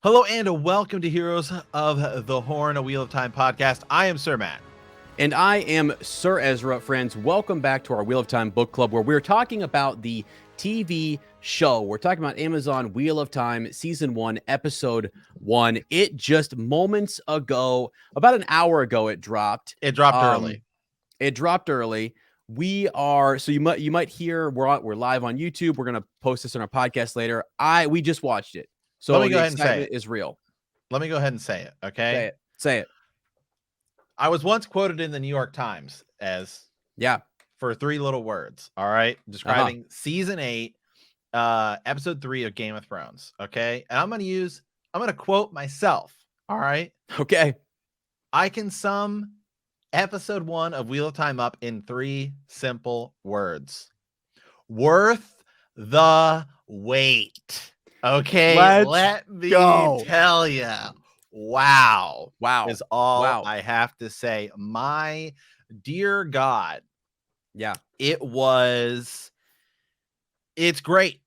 Hello and welcome to Heroes of the Horn, a Wheel of Time podcast. I am Sir Matt. And I am Sir Ezra, friends. Welcome back to our Wheel of Time book club, where we're talking about the TV show. We're talking about Amazon Wheel of Time Season 1, Episode 1. It just moments ago, about an hour ago, it dropped. It dropped early. It dropped early. We are, so you might hear we're live on YouTube. We're gonna post this on our podcast later. We just watched it, so Let me go the ahead and say excitement it. is real. Let me go ahead and say it, okay? Say it. I was once quoted in the New York Times as for 3 little words, all right? Describing Season 8, Episode 3 of Game of Thrones, okay? And I'm going to quote myself, all right? Okay. I can sum Episode 1 of Wheel of Time up in 3 simple words. Worth the wait. Okay, let me tell you. Wow. Is all I have to say. My dear God. Yeah. It's great.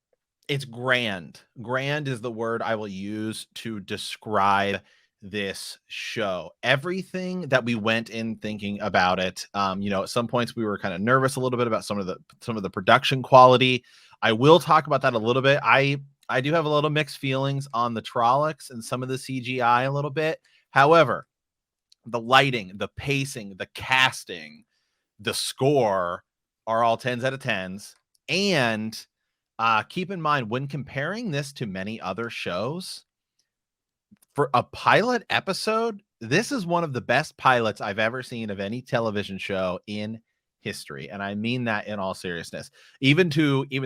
It's grand. Grand is the word I will use to describe this show. Everything that we went in thinking about it, at some points we were kind of nervous a little bit about some of the production quality. I will talk about that a little bit. I do have a little mixed feelings on the Trollocs and some of the CGI a little bit. However, the lighting, the pacing, the casting, the score are all 10s out of 10s. And keep in mind, when comparing this to many other shows, for a pilot episode, this is one of the best pilots I've ever seen of any television show in history. And I mean that in all seriousness. Even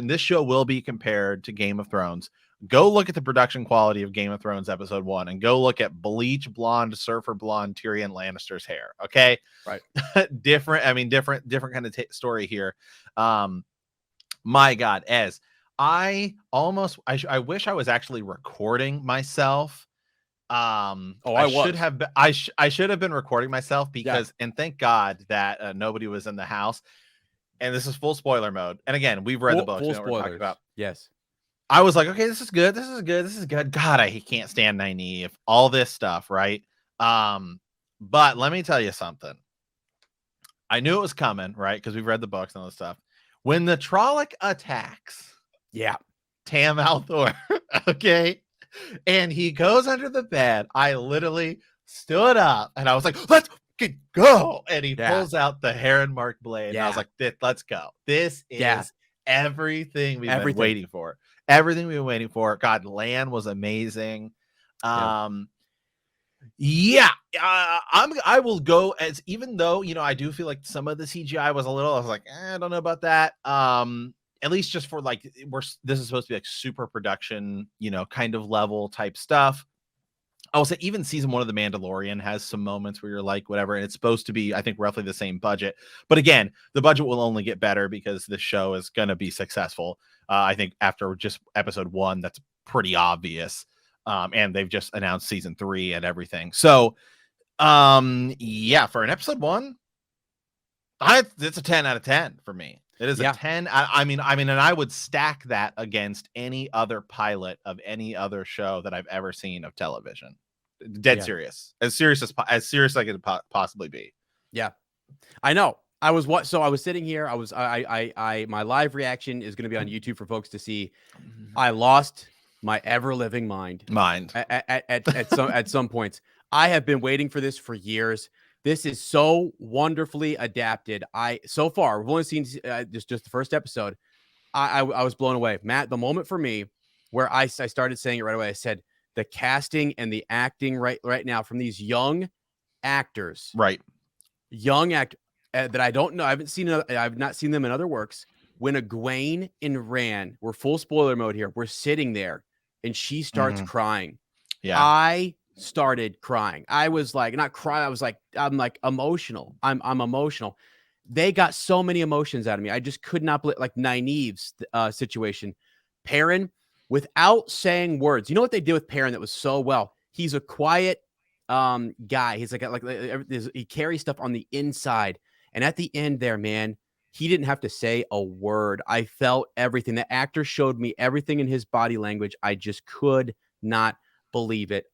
this show will be compared to Game of Thrones. Go look at the production quality of Game of Thrones episode 1 and go look at bleach blonde, surfer blonde Tyrion Lannister's hair. Okay. Right. different kind of story here. My God, I wish I was actually recording myself. I should have been recording myself because, and thank God that nobody was in the house. And this is full spoiler mode. And again, we've read the book. Full spoilers. We're talking about. Yes. I was like, okay, this is good. God, I can't stand Nynaeve. All this stuff, right? But let me tell you something. I knew it was coming, right? Because we've read the books and all this stuff. When the Trolloc attacks, Tam Althor, okay, and he goes under the bed, I literally stood up and I was like, let's go. And he pulls out the Heron Mark blade. And I was like, let's go. This is everything we've been waiting for. Everything we've been waiting for. God, Lan was amazing. I will go as, even though, I do feel like some of the CGI I was like, I don't know about that. At least just for like, this is supposed to be like super production, kind of level type stuff. I will say even season 1 of The Mandalorian has some moments where you're like, whatever. And it's supposed to be, I think, roughly the same budget. But again, the budget will only get better because the show is going to be successful. I think after just episode 1, that's pretty obvious. And they've just announced season 3 and everything. So, for an episode 1, it's a 10 out of 10 for me. It is a 10. I mean, and I would stack that against any other pilot of any other show that I've ever seen of television. Dead serious. As serious as I could possibly be. Yeah, I know. I was sitting here. My live reaction is going to be on YouTube for folks to see. I lost my ever living mind at some points. I have been waiting for this for years. This is so wonderfully adapted. So far, we've only seen just the first episode. I was blown away. Matt, the moment for me where I started saying it right away, I said the casting and the acting right now from these young actors. Right. Young actor that I don't know. I've not seen them in other works. When Egwene and Rand, we're full spoiler mode here. We're sitting there and she starts crying. Yeah. I started crying. I was like, not cry. I'm like emotional. I'm emotional. They got so many emotions out of me. I just could not believe, like Nynaeve's situation. Perrin, without saying words. You know what they did with Perrin that was so well? He's a quiet guy. He's he carries stuff on the inside. And at the end there, man, he didn't have to say a word. I felt everything. The actor showed me everything in his body language. I just could not believe it.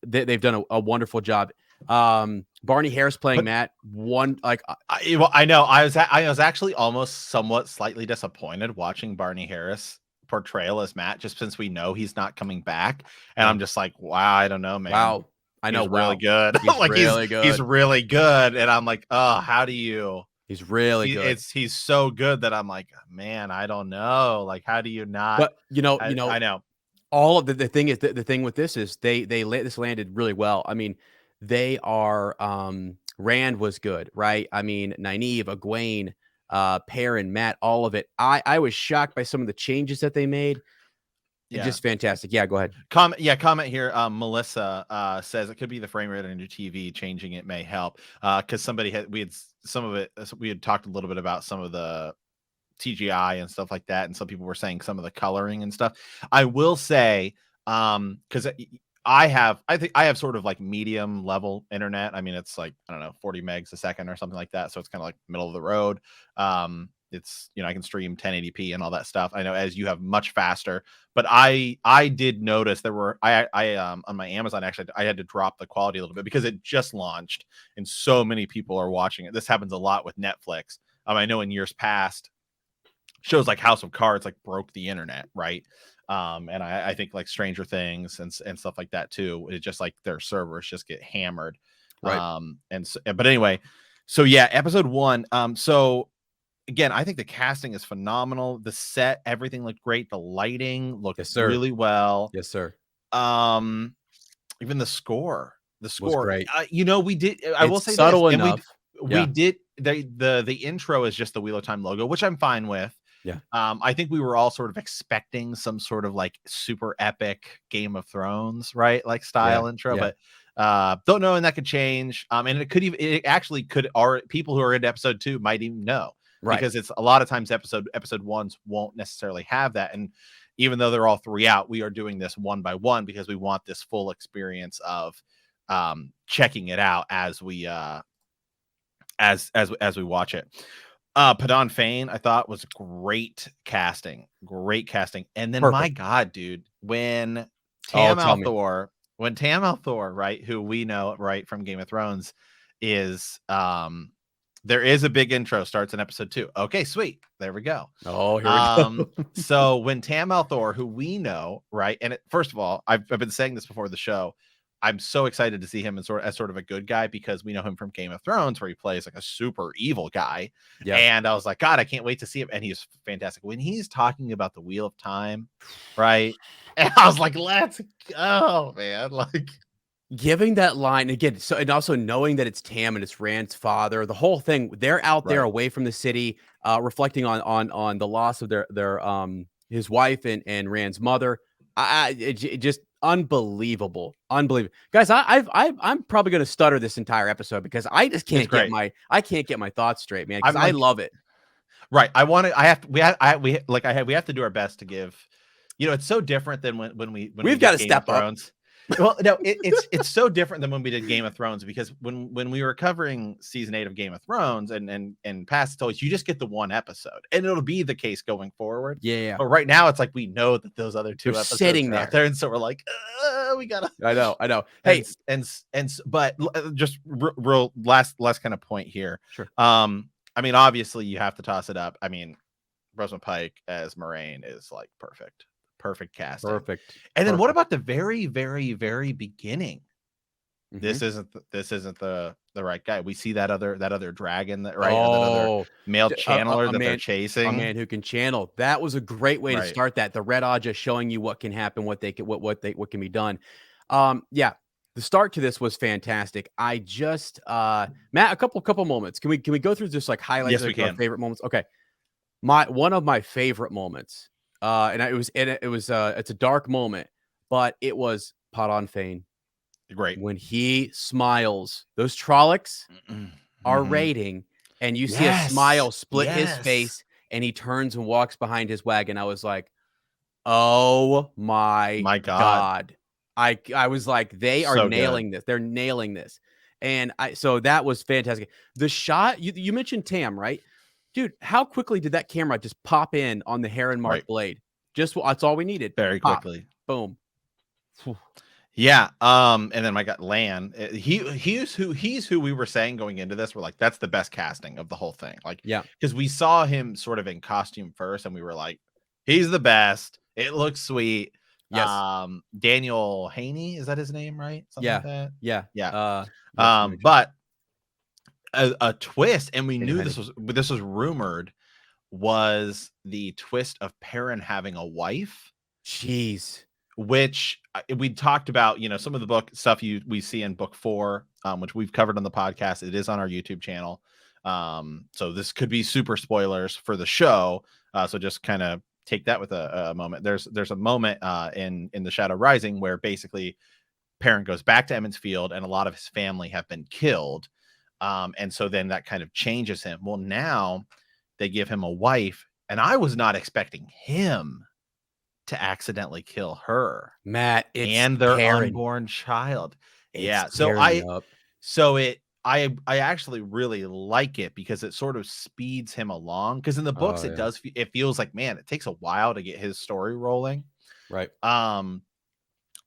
They've done a wonderful job. Barney Harris playing Matt. I know. I was actually almost somewhat slightly disappointed watching Barney Harris portrayal as Matt, just since we know he's not coming back, and I'm just like, wow, I don't know, man. Wow, I know, he's really good. He's like really good. He's really good, and I'm like, oh, how do you? He's really good. He's so good that I'm like, man, I don't know. Like, how do you not? But I know. All of the thing is the thing with this is this landed really well. I mean, they are Rand was good, right? I mean, Nynaeve, Egwene, Perrin, Matt, all of it. I was shocked by some of the changes that they made. Yeah. Just fantastic. Yeah, go ahead. Comment here. Melissa says it could be the frame rate on your TV. Changing it may help. Because we had talked a little bit about some of the TGI and stuff like that, and some people were saying some of the coloring and stuff. I will say, because I have sort of like medium level internet. I mean, it's like, I don't know, 40 megs a second or something like that. So it's kind of like middle of the road. It's, I can stream 1080p and all that stuff. I know as you have much faster, but I did notice there were, on my Amazon, actually, I had to drop the quality a little bit because it just launched and so many people are watching it. This happens a lot with Netflix. I know in years past, shows like House of Cards like broke the internet, right? And I think like Stranger Things and stuff like that too. It's just like their servers just get hammered, right? But anyway, so yeah, episode 1. So again, I think the casting is phenomenal. The set, everything looked great. The lighting looked really well. Yes, sir. Even the score was great. We did. I will say subtle enough. We did. The intro is just the Wheel of Time logo, which I'm fine with. Yeah. I think we were all sort of expecting some sort of like super epic Game of Thrones, right? Like style intro, but don't know, and that could change. And it actually could, or people who are in episode 2 might even know, right? Because it's a lot of times episode 1s won't necessarily have that. And even though they're all 3 out, we are doing this one by one because we want this full experience of checking it out as we as we watch it. Padan Fain, I thought, was great casting. And then my God, dude, when Tam Althor, right, who we know, right, from Game of Thrones, is there is a big intro, starts in episode 2. Okay, sweet. There we go. Oh, here we go. So when Tam Althor, who we know, right, and first of all, I've been saying this before the show, I'm so excited to see him as sort of a good guy because we know him from Game of Thrones, where he plays like a super evil guy. Yeah. And I was like, God, I can't wait to see him. And he's fantastic. When he's talking about the Wheel of Time, right? And I was like, let's go, man. Like, giving that line again. So, and also knowing that it's Tam and it's Rand's father, the whole thing, they're out there away from the city, reflecting on the loss of their his wife and Rand's mother. It just unbelievable guys. I'm probably going to stutter this entire episode because I just can't get my thoughts straight, man, because I love it. Right. We have to do our best to give, it's so different than when we've got to step up. Well, no, it's so different than when we did Game of Thrones, because when we were covering season 8 of Game of Thrones and past, it's always, you just get the one episode, and it'll be the case going forward. Yeah. But right now it's like we know that those other 2 episodes sitting are out there, and so we're like, we gotta. I know. Hey, but just real last kind of point here. Sure. I mean, obviously you have to toss it up. I mean, Rosamund Pike as Moiraine is like perfect casting. Perfect. And then what about the very, very, very beginning? Mm-hmm. This isn't the right guy. We see that other dragon, that other male channeler that they're chasing. A man who can channel. That was a great way to start that. The Red Ajah showing you what can happen, what can be done. The start to this was fantastic. I just Matt, a couple moments. Can we go through just like highlights? Yes, we can. Our favorite moments. Okay. One of my favorite moments. It's a dark moment, but it was Padan Fain. Great. When he smiles, those Trollocs are raiding, and you see a smile split his face, and he turns and walks behind his wagon. I was like, oh my God. I was like, they are nailing this. They're nailing this. And so that was fantastic. The shot, you mentioned Tam, right? Dude, how quickly did that camera just pop in on the Heron Mark blade? That's all we needed. Very quickly. Boom. Yeah. And then my guy Lan, he's who we were saying going into this. We're like, that's the best casting of the whole thing. Like, yeah, because we saw him sort of in costume first, and we were like, he's the best. It looks sweet. yes, Daniel Haney, is that his name, right? Something like that. yeah. Yeah. Yes, But a twist, and we Daniel knew Haney. this was rumored, was the twist of Perrin having a wife. Jeez. Which we talked about, some of the book stuff we see in book 4, which we've covered on the podcast. It is on our YouTube channel. So this could be super spoilers for the show. So just kind of take that with a moment. There's a moment in the Shadow Rising where basically Perrin goes back to Emond's Field and a lot of his family have been killed. And so then that kind of changes him. Well, now they give him a wife, and I was not expecting him to accidentally kill her, Matt, and their unborn child. Yeah. So I actually really like it because it sort of speeds him along. Because in the books, it feels like, man, it takes a while to get his story rolling. Right.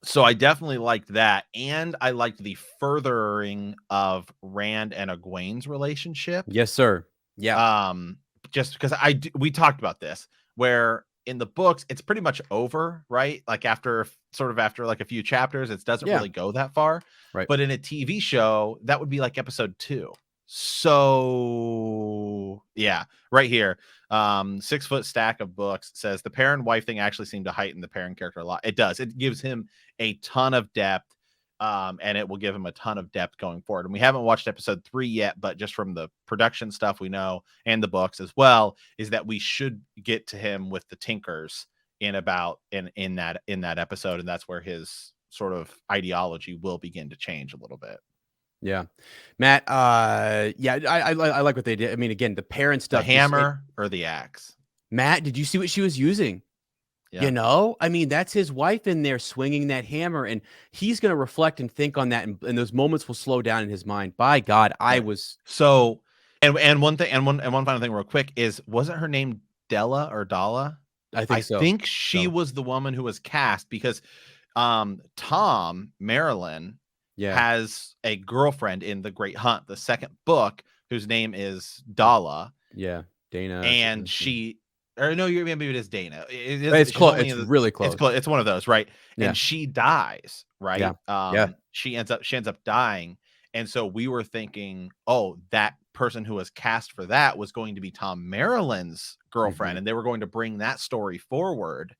So I definitely liked that. And I liked the furthering of Rand and Egwene's relationship. Yes, sir. Yeah. Just because we talked about this, where in the books it's pretty much over, right? Like after like a few chapters, it doesn't really go that far. Right. But in a TV show, that would be like episode 2. So yeah, right here. 6 foot stack of books says the Perrin wife thing actually seemed to heighten the Perrin character a lot. It does. It gives him a ton of depth. And it will give him a ton of depth going forward. And we haven't watched episode 3 yet, but just from the production stuff we know and the books as well, is that we should get to him with the Tinkers in that episode, and that's where his sort of ideology will begin to change a little bit. Yeah, Matt. Yeah, I like what they did. I mean, again, the Perrin stuff, the hammer or the axe. Matt, did you see what she was using? Yeah. I mean, that's his wife in there swinging that hammer, and he's going to reflect and think on that, and those moments will slow down in his mind. By God, I was so. And one thing, and one final thing, real quick, is wasn't her name Della or Dalla? I think so. I think she was the woman who was cast because Tom Marilyn has a girlfriend in The Great Hunt, the second book, whose name is Dalla. Yeah, Dana, and she. Or no, maybe it is Dana. It's close. It's really close. It's one of those, right? Yeah. And she dies, right? Yeah. She ends up dying, and so we were thinking, oh, that person who was cast for that was going to be Tom Marilyn's girlfriend, and they were going to bring that story forward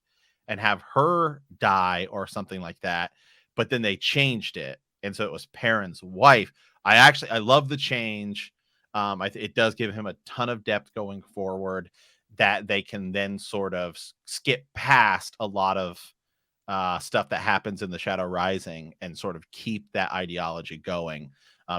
and have her die or something like that. But then they changed it, and so it was Perrin's wife. I love the change. It does give him a ton of depth going forward, that they can then sort of skip past a lot of stuff that happens in the Shadow Rising and sort of keep that ideology going.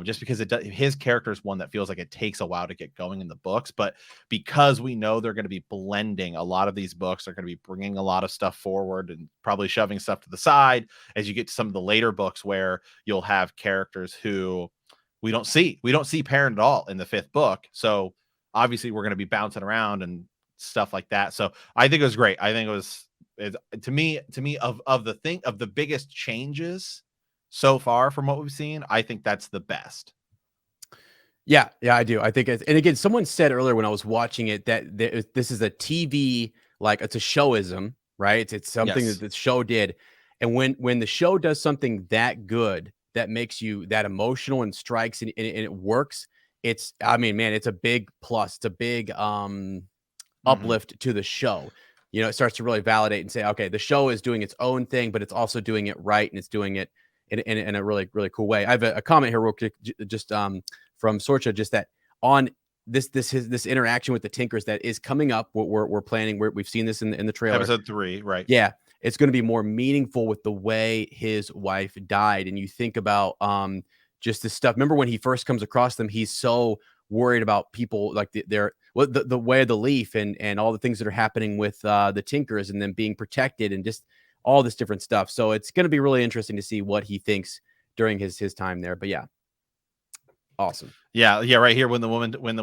Just because his character is one that feels like it takes a while to get going in the books, but because we know they're going to be blending a lot of these books, they're going to be bringing a lot of stuff forward and probably shoving stuff to the side as you get to some of the later books where you'll have characters who we don't see Perrin at all in the 5th book. So obviously we're going to be bouncing around and stuff like that. So I think it was great. I think to me of the biggest changes so far from what we've seen, I think that's the best. Yeah, I do. I think and again, someone said earlier when I was watching it that this is a TV, like it's a showism, right? It's something that the show did. And when the show does something that good, that makes you that emotional and strikes and it works, it's a big plus. It's a big uplift to the show. It starts to really validate and say, okay, the show is doing its own thing, but it's also doing it right, and it's doing it in a really, really cool way. I have a comment here real quick, just from Sorcha, just that on this interaction with the Tinkers that is coming up. We're planning. We've seen this in the trailer, episode 3, right? Yeah, it's going to be more meaningful with the way his wife died, and you think about just this stuff. Remember when he first comes across them, he's so worried about people like the way of the leaf and all the things that are happening with the Tinkers and them being protected and just all this different stuff. So it's going to be really interesting to see what he thinks during his time there. But yeah, awesome. Yeah. Right here when the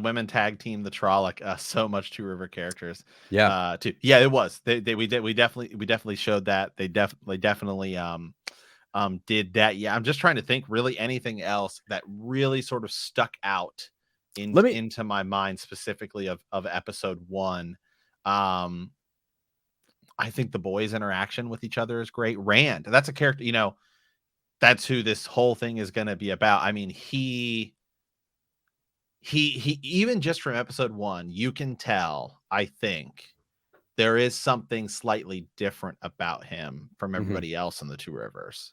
women tag team the Trolloc, so much Two River characters. Yeah. It was. We definitely showed that. They definitely did that. Yeah, I'm just trying to think really anything else that really sort of stuck out into my mind specifically of episode 1. I think the boys' interaction with each other is great. Rand, that's a character, that's who this whole thing is going to be about. I mean, he even just from episode 1, you can tell, I think, there is something slightly different about him from everybody else in the Two Rivers.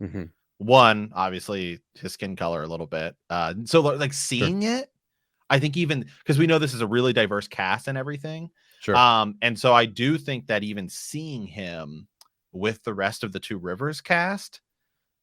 One, obviously his skin color a little bit. So like seeing it, I think even because we know this is a really diverse cast and everything. Sure. And so I do think that even seeing him with the rest of the Two Rivers cast,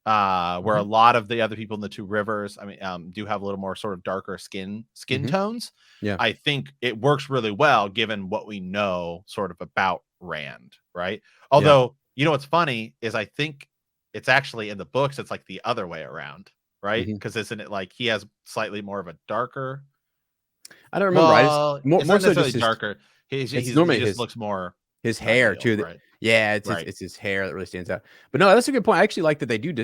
where a lot of the other people in the Two Rivers, I mean, do have a little more sort of darker skin tones. Yeah. I think it works really well given what we know sort of about Rand, right? Although, what's funny is I think it's actually in the books, it's like the other way around, right? Because isn't it like he has slightly more of a darker? I don't remember. Well, more so just darker. He just looks more his hair too. Right. Yeah, it's his hair that really stands out. But no, that's a good point. I actually like that they do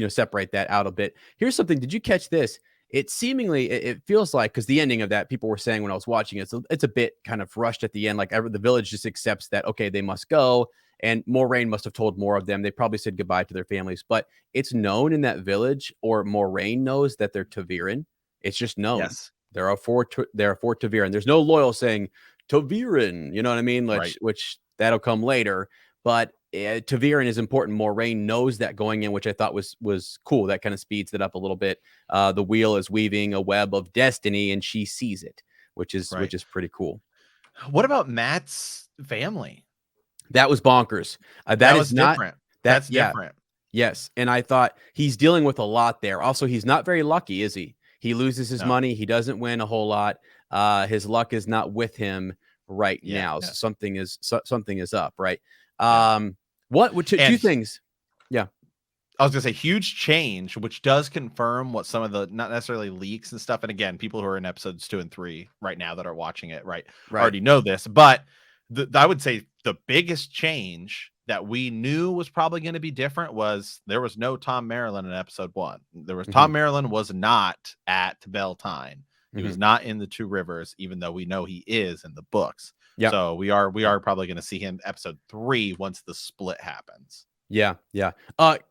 separate that out a bit. Here's something. Did you catch this? It seemingly it feels like, because the ending of that, people were saying when I was watching it, it's a bit kind of rushed at the end. Like the village just accepts that, okay, they must go. And Moiraine must have told more of them. They probably said goodbye to their families. But it's known in that village, or Moiraine knows, that they're ta'veren. It's just known. Yes. There are four ta'veren. There's no loyal saying ta'veren. You know what I mean? Which that'll come later. But ta'veren is important. Moiraine knows that going in, which I thought was cool. That kind of speeds it up a little bit. The wheel is weaving a web of destiny, and she sees it, which is pretty cool. What about Mat's family? That was bonkers. That was not different. That's different. Yes, and I thought he's dealing with a lot there. Also, he's not very lucky, is he? He loses his money. He doesn't win a whole lot. His luck is not with him right now. So something is up, right? Two things. Yeah. I was gonna say huge change, which does confirm what some of the not necessarily leaks and stuff. And again, people who are in episodes 2 and 3 right now that are watching it, right. already know this. But I would say the biggest change that we knew was probably going to be different was there was no Tom Merrilin in episode 1. There was Tom Merrilin was not at Beltane. He was not in the Two Rivers, even though we know he is in the books. Yeah. So we are probably going to see him episode 3 once the split happens. Yeah.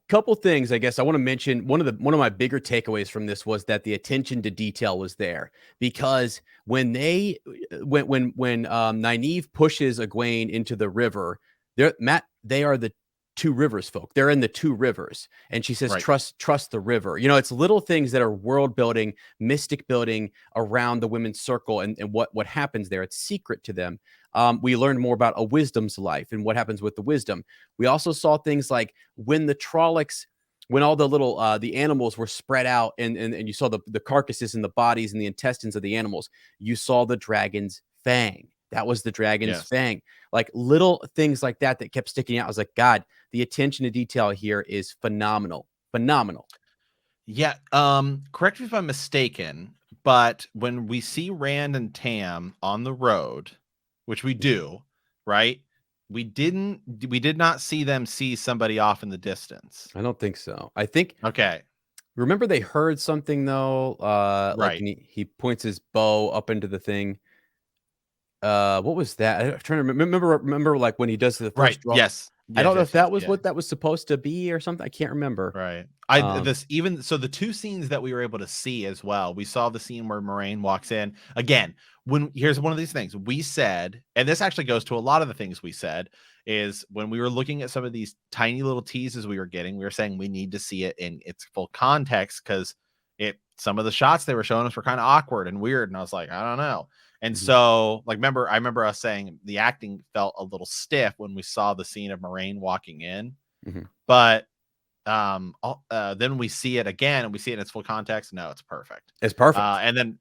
Couple things, I guess I want to mention. One of my bigger takeaways from this was that the attention to detail was there, because when Nynaeve pushes Egwene into the river, they are the Two Rivers folk. They're in the Two Rivers, and she says, trust the river. It's little things that are world building, mystic building around the women's circle, and what happens there. It's secret to them. We learned more about a wisdom's life and what happens with the wisdom. We also saw things like when the Trollocs, when all the little the animals were spread out, and you saw the carcasses and the bodies and the intestines of the animals, you saw the dragon's fang. That was the dragon's fang. Like little things like that kept sticking out. I was like, God, the attention to detail here is phenomenal. Yeah. Correct me if I'm mistaken, but when we see Rand and Tam on the road, which we do, right? We did not see them see somebody off in the distance. I don't think so. I think. Okay. Remember they heard something though. Like he points his bow up into the thing. What was that? I'm trying to remember like when he does the first draw. Yes. I don't know if that was what that was supposed to be or something. I can't remember. Right. So the two scenes that we were able to see as well. We saw the scene where Moiraine walks in again. Here's one of these things we said, and this actually goes to a lot of the things we said, is when we were looking at some of these tiny little teases we were getting, we were saying we need to see it in its full context, because some of the shots they were showing us were kind of awkward and weird, and I was like, I don't know. And so, like, I remember us saying the acting felt a little stiff when we saw the scene of Moiraine walking in, but then we see it again and we see it in its full context. No, it's perfect. It's perfect. And then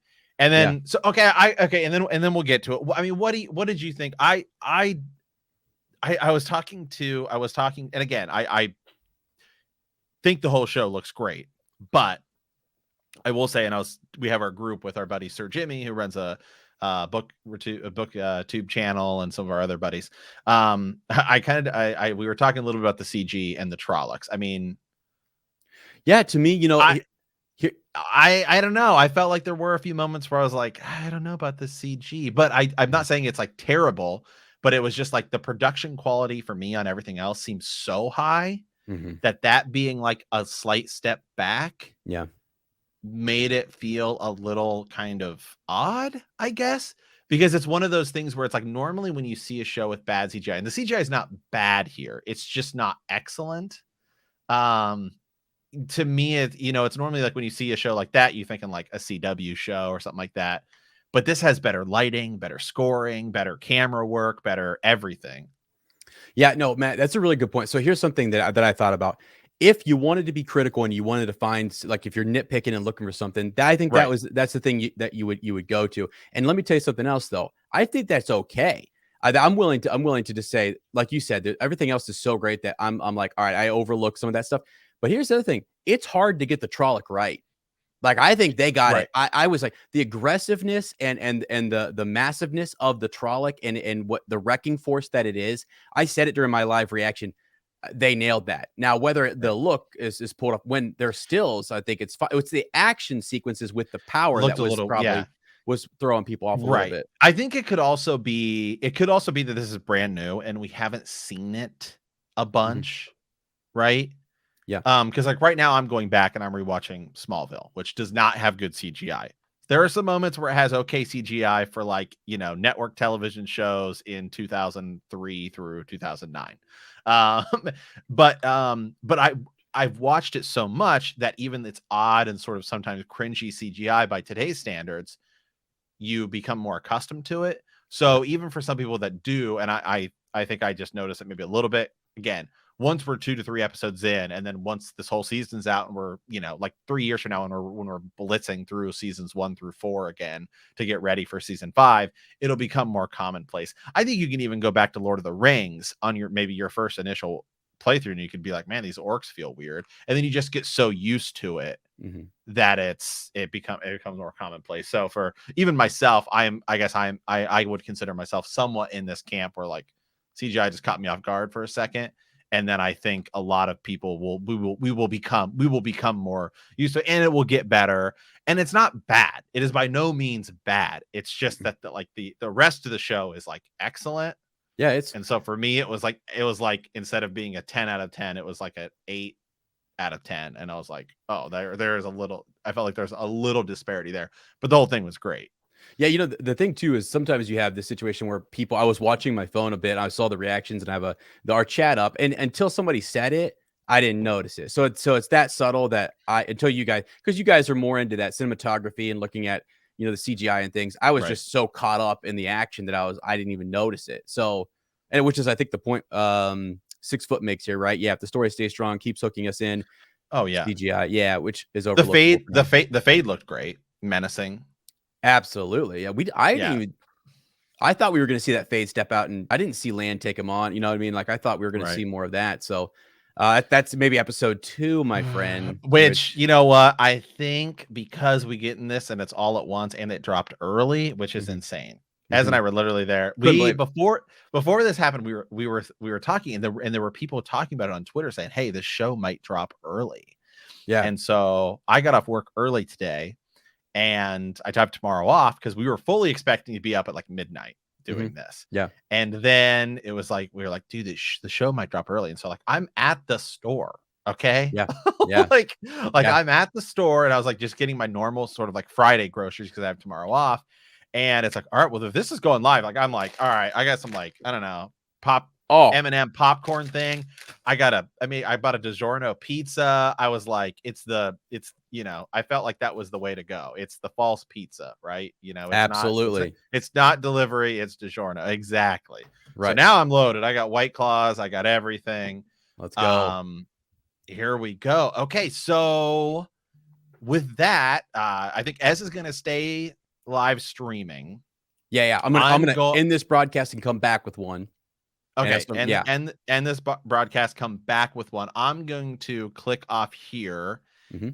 so and then we'll get to it. I mean, what did you think? I was talking, and again, I think the whole show looks great, but I will say, we have our group with our buddy Sir Jimmy, who runs a booktube channel, and some of our other buddies. We were talking a little bit about the CG and the Trollocs. I mean, Yeah, to me, I don't know. I felt like there were a few moments where I was like, I don't know about this CG, but I'm not saying it's like terrible, but it was just like the production quality for me on everything else seems so high that being like a slight step back, made it feel a little kind of odd, I guess, because it's one of those things where it's like normally when you see a show with bad CGI, and the CGI is not bad here, it's just not excellent. To me, it's normally like when you see a show like that, you thinking like a CW show or something like that. But this has better lighting, better scoring, better camera work, better everything. Yeah, no, Matt, that's a really good point. So here's something that I thought about. If you wanted to be critical and you wanted to find, like, if you're nitpicking and looking for something, I think that's the thing that you would go to. And let me tell you something else, though. I think that's okay. I'm willing to just say, like you said, that everything else is so great that I'm like, all right, I overlook some of that stuff. But here's the other thing: it's hard to get the Trolloc right. Like, I think they got it. I was like, the aggressiveness and the massiveness of the Trolloc and what the wrecking force that it is. I said it during my live reaction. They nailed that. Now, whether the look is pulled up when they're stills, I think it's the action sequences with the power that was probably was throwing people off a little bit. I think it could also be that this is brand new and we haven't seen it a bunch, right? Yeah. Because like right now I'm going back and I'm rewatching Smallville, which does not have good CGI. There are some moments where it has okay CGI for like, network television shows in 2003 through 2009. But I've watched it so much that even it's odd and sort of sometimes cringy CGI by today's standards, you become more accustomed to it. So even for some people that do, and I think I just noticed it maybe a little bit, again, once we're 2 to 3 episodes in, and then once this whole season's out and we're, like 3 years from now, when we're blitzing through seasons 1 through 4 again to get ready for season 5, it'll become more commonplace. I think you can even go back to Lord of the Rings on maybe your first initial playthrough, and you could be like, man, these orcs feel weird. And then you just get so used to it that it becomes more commonplace. So for even myself, I would consider myself somewhat in this camp where like CGI just caught me off guard for a second. And then I think a lot of people will become more used to it, and it will get better. And it's not bad. It is by no means bad. It's just that the rest of the show is like excellent. Yeah, and so for me, it was like instead of being a 10 out of 10, it was like an 8 out of 10. And I was like, oh, there is I felt like there's a little disparity there, but the whole thing was great. Yeah, the thing too is sometimes you have this situation where I was watching my phone a bit, I saw the reactions and I have our chat up, and until somebody said it, I didn't notice it. So it's that subtle that until you guys, because you guys are more into that cinematography and looking at, the CGI and things, I was just so caught up in the action that I didn't even notice it. So, and which is, I think, the point 6 Foot makes here, right? Yeah, if the story stays strong, keeps hooking us in. Oh yeah, CGI, yeah, which is overlooked. The fade looked great, menacing. Absolutely. Yeah. I thought we were going to see that fade step out, and I didn't see Land take him on. You know what I mean? Like, I thought we were going to see more of that. So that's maybe episode 2, my friend. Which, you know what? I think because we get in this and it's all at once and it dropped early, which is insane. Ez and I were literally there. Before this happened, we were talking, and there were people talking about it on Twitter saying, hey, this show might drop early. Yeah. And so I got off work early today, and I have tomorrow off because we were fully expecting to be up at like midnight doing this. Yeah. And then it was like, we were like, dude, the show might drop early. And so like, I'm at the store. Okay. Yeah. Yeah. like I'm at the store, and I was like, just getting my normal sort of like Friday groceries because I have tomorrow off. And it's like, all right, well, if this is going live, like, I'm like, all right, I got some, like, I don't know, M&M popcorn thing. I bought a DiGiorno pizza. I was like, it's I felt like that was the way to go. It's the false pizza, right? It's absolutely. It's not delivery. It's DiGiorno. Exactly. Right. So now I'm loaded. I got White Claws. I got everything. Let's go. Here we go. Okay. So with that, I think Ez is going to stay live streaming. Yeah. I'm gonna end this broadcast and come back with one. Okay, and this broadcast come back with one. I'm going to click off here,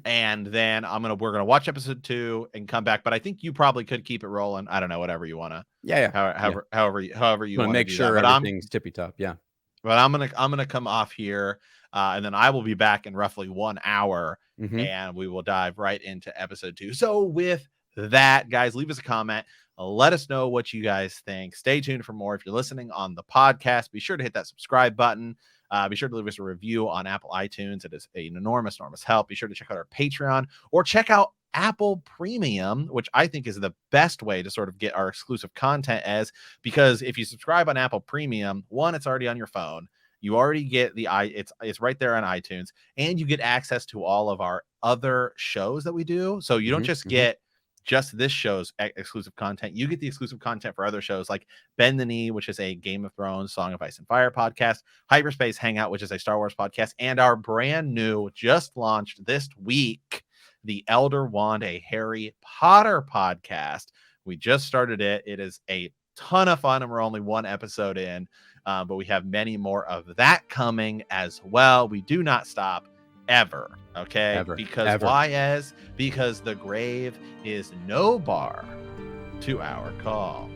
and then we're gonna watch episode 2 and come back. But I think you probably could keep it rolling. I don't know, whatever you want to. Yeah. However you want to make sure everything's tippy top. Yeah. But I'm gonna come off here. And then I will be back in roughly 1 hour, and we will dive right into episode 2. So with that, guys, leave us a comment. Let us know what you guys think. Stay tuned for more. If you're listening on the podcast, be sure to hit that subscribe button. Be sure to leave us a review on Apple iTunes. It is an enormous help. Be sure to check out our Patreon or check out Apple Premium, which I think is the best way to sort of get our exclusive content, because if you subscribe on Apple Premium, one, it's already on your phone. You already get it's right there on iTunes, and you get access to all of our other shows that we do. So you don't just get just this show's exclusive content. You get the exclusive content for other shows like Bend the Knee, which is a Game of Thrones, Song of Ice and Fire podcast, Hyperspace Hangout, which is a Star Wars podcast, and our brand new, just launched this week, The Elder Wand, a Harry Potter podcast. We just started it. It is a ton of fun, and we're only 1 episode in, but we have many more of that coming as well. We do not stop ever. Okay. Why? Because the grave is no bar to our call.